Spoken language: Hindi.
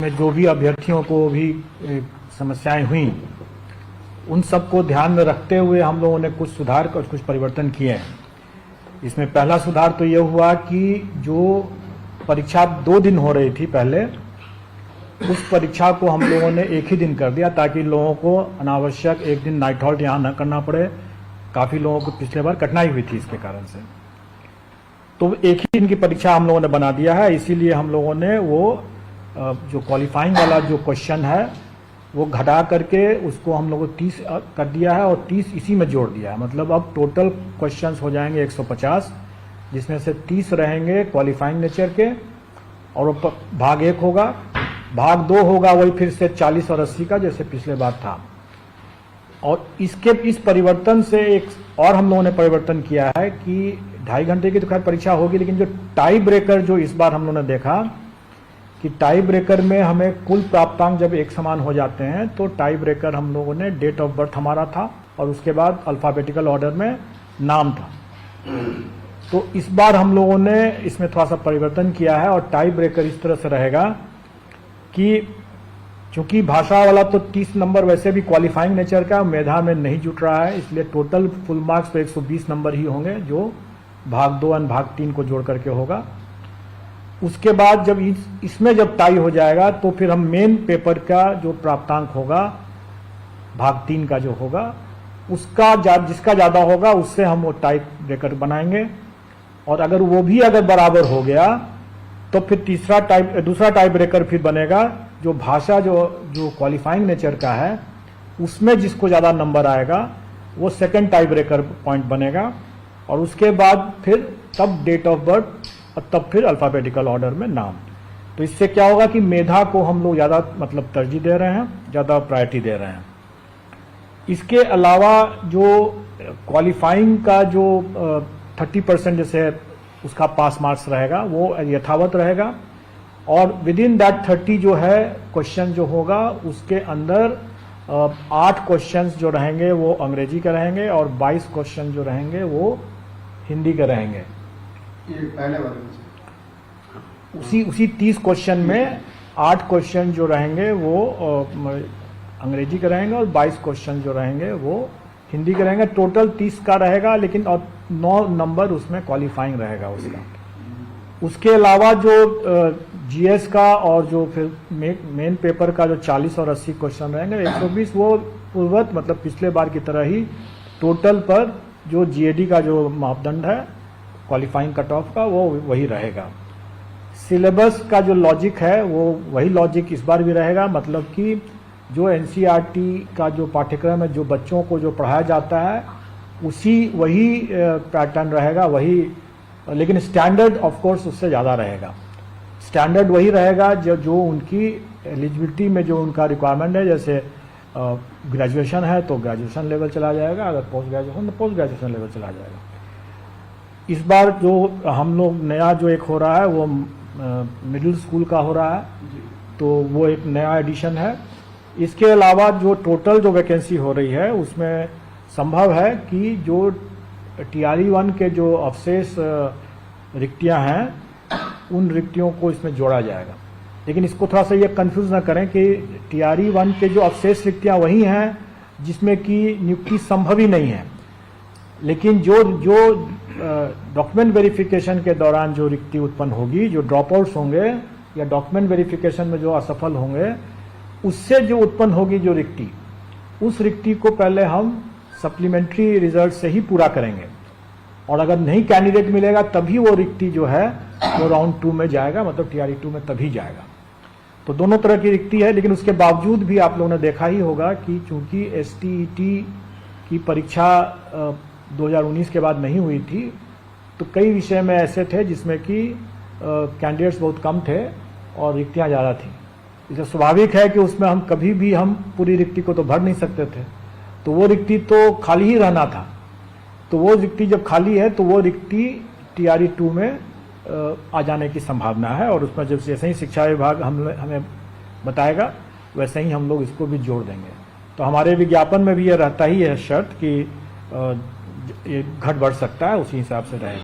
में जो भी अभ्यर्थियों को भी समस्याएं हुई, उन सबको ध्यान में रखते हुए हम लोगों ने कुछ सुधार और कुछ परिवर्तन किए हैं। इसमें पहला सुधार तो ये हुआ कि जो परीक्षा 2 दिन हो रही थी पहले, उस परीक्षा को हम लोगों ने एक ही दिन कर दिया ताकि लोगों को अनावश्यक एक दिन नाइट हॉल्ट यहाँ न करना पड़े। काफ़ी लोगों को पिछले बार कठिनाई हुई थी इसके कारण से, तो एक ही दिन की परीक्षा हम लोगों ने बना दिया है। इसीलिए हम लोगों ने वो जो क्वालिफाइंग वाला जो क्वेश्चन है वो घटा करके उसको हम लोगों को 30 कर दिया है और 30 इसी में जोड़ दिया है। मतलब अब टोटल क्वेश्चंस हो जाएंगे 150, जिसमें से 30 रहेंगे क्वालिफाइंग नेचर के और भाग 1 होगा, भाग 2 होगा वही फिर से 40 और 80 का जैसे पिछले बार था। और इस परिवर्तन से एक और हम लोगों ने परिवर्तन किया है कि 2.5 घंटे की तो खैर परीक्षा होगी, लेकिन जो टाई ब्रेकर जो इस बार हम लोगों ने देखा कि टाई ब्रेकर में हमें कुल प्राप्तांक जब एक समान हो जाते हैं तो टाई ब्रेकर हम लोगों ने डेट ऑफ बर्थ हमारा था और उसके बाद अल्फाबेटिकल ऑर्डर में नाम था। तो इस बार हम लोगों ने इसमें थोड़ा सा परिवर्तन किया है और टाई ब्रेकर इस तरह से रहेगा कि चूंकि भाषा वाला तो 30 नंबर वैसे भी क्वालिफाइंग नेचर का मेधा में नहीं जुट रहा है, इसलिए टोटल फुल मार्क्स तो 120 नंबर ही होंगे जो भाग 2 और भाग 3 को जोड़ करके होगा। उसके बाद जब इसमें जब टाई हो जाएगा तो फिर हम मेन पेपर का जो प्राप्तांक होगा भाग 3 का जो होगा उसका जिसका ज़्यादा होगा उससे हम वो टाई ब्रेकर बनाएंगे। और अगर वो भी अगर बराबर हो गया तो फिर दूसरा टाई ब्रेकर फिर बनेगा जो भाषा जो क्वालिफाइंग नेचर का है उसमें जिसको ज़्यादा नंबर आएगा वो सेकंड टाई ब्रेकर पॉइंट बनेगा। और उसके बाद फिर तब डेट ऑफ बर्थ और तब फिर अल्फाबेटिकल ऑर्डर में नाम। तो इससे क्या होगा कि मेधा को हम लोग ज़्यादा मतलब तरजीह दे रहे हैं, ज़्यादा प्रायोरिटी दे रहे हैं। इसके अलावा जो क्वालिफाइंग का जो 30% जैसे उसका पास मार्क्स रहेगा वो यथावत रहेगा और विद इन दैट 30 जो है क्वेश्चन जो होगा उसके अंदर 8 क्वेश्चंस जो रहेंगे वो अंग्रेजी के रहेंगे और 22 क्वेश्चन जो रहेंगे वो हिंदी के रहेंगे। ये पहले वाले उसी 30 क्वेश्चन में 8 क्वेश्चन जो रहेंगे वो अंग्रेजी के रहेंगे और 22 क्वेश्चन जो रहेंगे वो हिंदी के रहेंगे। टोटल 30 का रहेगा, लेकिन और 9 नंबर उसमें क्वालिफाइंग रहेगा उसका। उसके अलावा जो जीएस का और जो फिर मेन पेपर का जो 40 और 80 क्वेश्चन रहेंगे 120 वो पूर्वत मतलब पिछले बार की तरह ही टोटल पर जो जीएडी का जो मापदंड है क्वालिफाइंग कट ऑफ का वो वही रहेगा। सिलेबस का जो लॉजिक है वो वही लॉजिक इस बार भी रहेगा, मतलब कि जो एनसीईआरटी का जो पाठ्यक्रम है जो बच्चों को जो पढ़ाया जाता है वही पैटर्न रहेगा वही, लेकिन स्टैंडर्ड ऑफ कोर्स उससे ज़्यादा रहेगा। स्टैंडर्ड वही रहेगा जो उनकी एलिजिबिलिटी में जो उनका रिक्वायरमेंट है, जैसे ग्रेजुएशन है तो ग्रेजुएशन लेवल चला जाएगा, अगर पोस्ट ग्रेजुएशन तो पोस्ट ग्रेजुएशन लेवल चला जाएगा। इस बार जो हम लोग नया जो एक हो रहा है वो मिडिल स्कूल का हो रहा है, तो वो एक नया एडिशन है। इसके अलावा जो टोटल जो वैकेंसी हो रही है उसमें संभव है कि जो TRE 1 के जो अवशेष रिक्तियां हैं उन रिक्तियों को इसमें जोड़ा जाएगा। लेकिन इसको थोड़ा सा ये कंफ्यूज ना करें कि TRE 1 के जो अवशेष रिक्तियां वही हैं जिसमें कि नियुक्ति संभव ही नहीं है, लेकिन जो डॉक्यूमेंट वेरिफिकेशन के दौरान जो रिक्ति उत्पन्न होगी, जो ड्रॉप आउट्स होंगे या डॉक्यूमेंट वेरिफिकेशन में जो असफल होंगे उससे जो उत्पन्न होगी जो रिक्ति, उस रिक्ति को पहले हम सप्लीमेंट्री रिजल्ट से ही पूरा करेंगे और अगर नहीं कैंडिडेट मिलेगा तभी वो रिक्ति जो है वो राउंड 2 में जाएगा, मतलब TRE 2 में तभी जाएगा। तो दोनों तरह की रिक्ति है, लेकिन उसके बावजूद भी आप लोगों ने देखा ही होगा कि चूंकि STET की परीक्षा 2019 के बाद नहीं हुई थी तो कई विषय में ऐसे थे जिसमें कि कैंडिडेट्स बहुत कम थे और रिक्तियाँ ज़्यादा थी। इसलिए स्वाभाविक है कि उसमें हम कभी भी हम पूरी रिक्ति को तो भर नहीं सकते थे, तो वो रिक्ति तो खाली ही रहना था। तो वो रिक्ति जब खाली है तो वो रिक्ति TRE 2 में आ जाने की संभावना है और उसमें जब जैसे ही शिक्षा विभाग हमें बताएगा वैसे ही हम लोग इसको भी जोड़ देंगे। तो हमारे विज्ञापन में भी ये रहता ही है शर्त कि ये घट बढ़ सकता है, उसी हिसाब से रहेगा।